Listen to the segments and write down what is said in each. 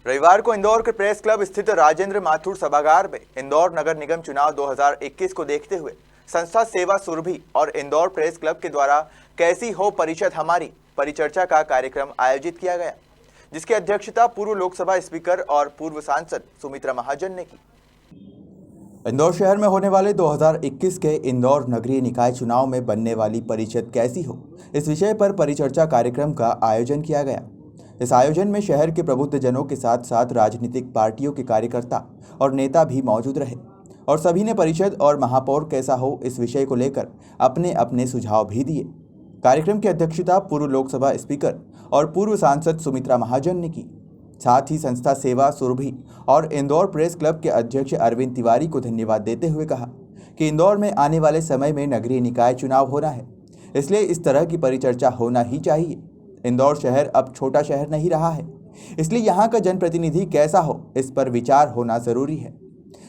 रविवार को इंदौर के प्रेस क्लब स्थित राजेंद्र माथुर सभागार में इंदौर नगर निगम चुनाव 2021 को देखते हुए संस्था सेवा सुरभि और इंदौर प्रेस क्लब के द्वारा कैसी हो परिषद हमारी परिचर्चा का कार्यक्रम आयोजित किया गया, जिसकी अध्यक्षता पूर्व लोकसभा स्पीकर और पूर्व सांसद सुमित्रा महाजन ने की। इंदौर शहर में होने वाले 2021 के इंदौर नगरीय निकाय चुनाव में बनने वाली परिषद कैसी हो, इस विषय पर परिचर्चा कार्यक्रम का आयोजन किया गया। इस आयोजन में शहर के प्रबुद्ध जनों के साथ साथ राजनीतिक पार्टियों के कार्यकर्ता और नेता भी मौजूद रहे और सभी ने परिषद और महापौर कैसा हो इस विषय को लेकर अपने अपने सुझाव भी दिए। कार्यक्रम की अध्यक्षता पूर्व लोकसभा स्पीकर और पूर्व सांसद सुमित्रा महाजन ने की। साथ ही संस्था सेवा सुरभि और इंदौर प्रेस क्लब के अध्यक्ष अरविंद तिवारी को धन्यवाद देते हुए कहा कि इंदौर में आने वाले समय में नगरीय निकाय चुनाव होना है, इसलिए इस तरह की परिचर्चा होना ही चाहिए। इंदौर शहर अब छोटा शहर नहीं रहा है, इसलिए यहाँ का जनप्रतिनिधि कैसा हो इस पर विचार होना ज़रूरी है।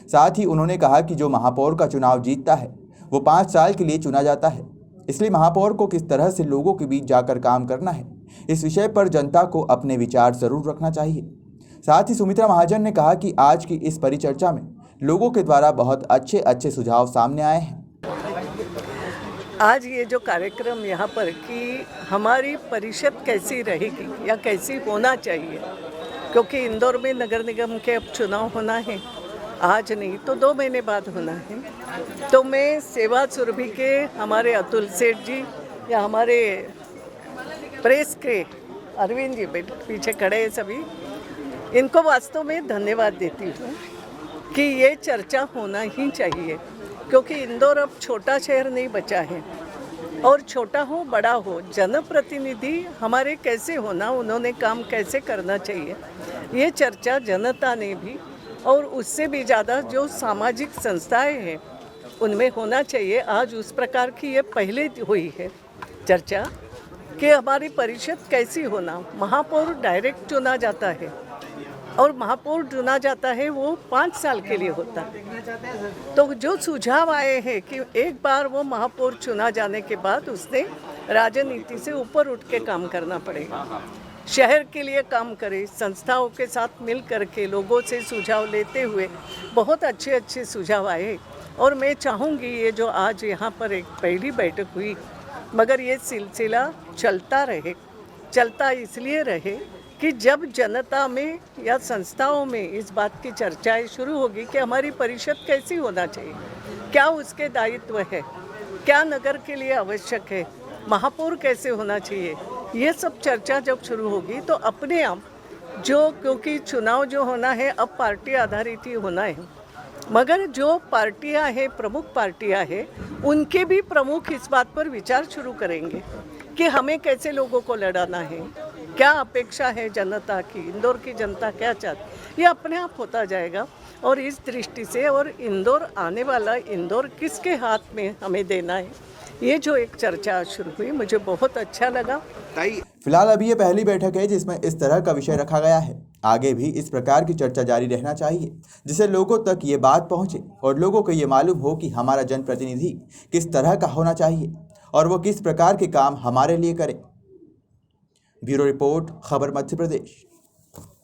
साथ ही उन्होंने कहा कि जो महापौर का चुनाव जीतता है वो 5 साल के लिए चुना जाता है, इसलिए महापौर को किस तरह से लोगों के बीच जाकर काम करना है, इस विषय पर जनता को अपने विचार ज़रूर रखना चाहिए। साथ ही सुमित्रा महाजन ने कहा कि आज की इस परिचर्चा में लोगों के द्वारा बहुत अच्छे सुझाव सामने आए हैं। आज ये जो कार्यक्रम यहाँ पर कि हमारी परिषद कैसी रहेगी या कैसी होना चाहिए, क्योंकि इंदौर में नगर निगम के अब चुनाव होना है, आज नहीं तो 2 महीने बाद होना है। तो मैं सेवा सुरभि के हमारे अतुल सेठ जी या हमारे प्रेस के अरविंद जी पीछे खड़े हैं सभी, इनको वास्तव में धन्यवाद देती हूँ कि ये चर्चा होना ही चाहिए, क्योंकि इंदौर अब छोटा शहर नहीं बचा है और छोटा हो बड़ा हो, जनप्रतिनिधि हमारे कैसे होना, उन्होंने काम कैसे करना चाहिए, ये चर्चा जनता ने भी और उससे भी ज़्यादा जो सामाजिक संस्थाएं हैं उनमें होना चाहिए। आज उस प्रकार की ये पहले हुई है चर्चा कि हमारी परिषद कैसी होना। महापौर डायरेक्ट चुना जाता है और महापौर चुना जाता है वो 5 साल के लिए होता है। तो जो सुझाव आए हैं कि एक बार वो महापौर चुना जाने के बाद उसने राजनीति से ऊपर उठ के काम करना पड़ेगा, शहर के लिए काम करे, संस्थाओं के साथ मिल करके लोगों से सुझाव लेते हुए बहुत अच्छे सुझाव आए। और मैं चाहूँगी ये जो आज यहाँ पर एक पहली बैठक हुई, मगर ये सिलसिला चलता इसलिए रहे कि जब जनता में या संस्थाओं में इस बात की चर्चाएं शुरू होगी कि हमारी परिषद कैसी होना चाहिए, क्या उसके दायित्व है, क्या नगर के लिए आवश्यक है, महापौर कैसे होना चाहिए, ये सब चर्चा जब शुरू होगी तो अपने आप क्योंकि चुनाव जो होना है अब पार्टी आधारित ही होना है, मगर जो पार्टियां हैं, प्रमुख पार्टियां हैं, उनके भी प्रमुख इस बात पर विचार शुरू करेंगे कि हमें कैसे लोगों को लड़ाना है, क्या अपेक्षा है जनता की, इंदौर की जनता क्या चाहती, ये अपने आप होता जाएगा। और इस दृष्टि से और इंदौर आने वाला इंदौर किसके हाथ में हमें देना है, ये जो एक चर्चा शुरू हुई मुझे बहुत अच्छा लगा। फिलहाल अभी ये पहली बैठक है जिसमें इस तरह का विषय रखा गया है। आगे भी इस प्रकार की चर्चा जारी रहना चाहिए, जिससे लोगों तक ये बात पहुंचे और लोगों को ये मालूम हो कि हमारा जनप्रतिनिधि किस तरह का होना चाहिए और वो किस प्रकार के काम हमारे लिए करे। ब्यूरो रिपोर्ट, खबर मध्य प्रदेश।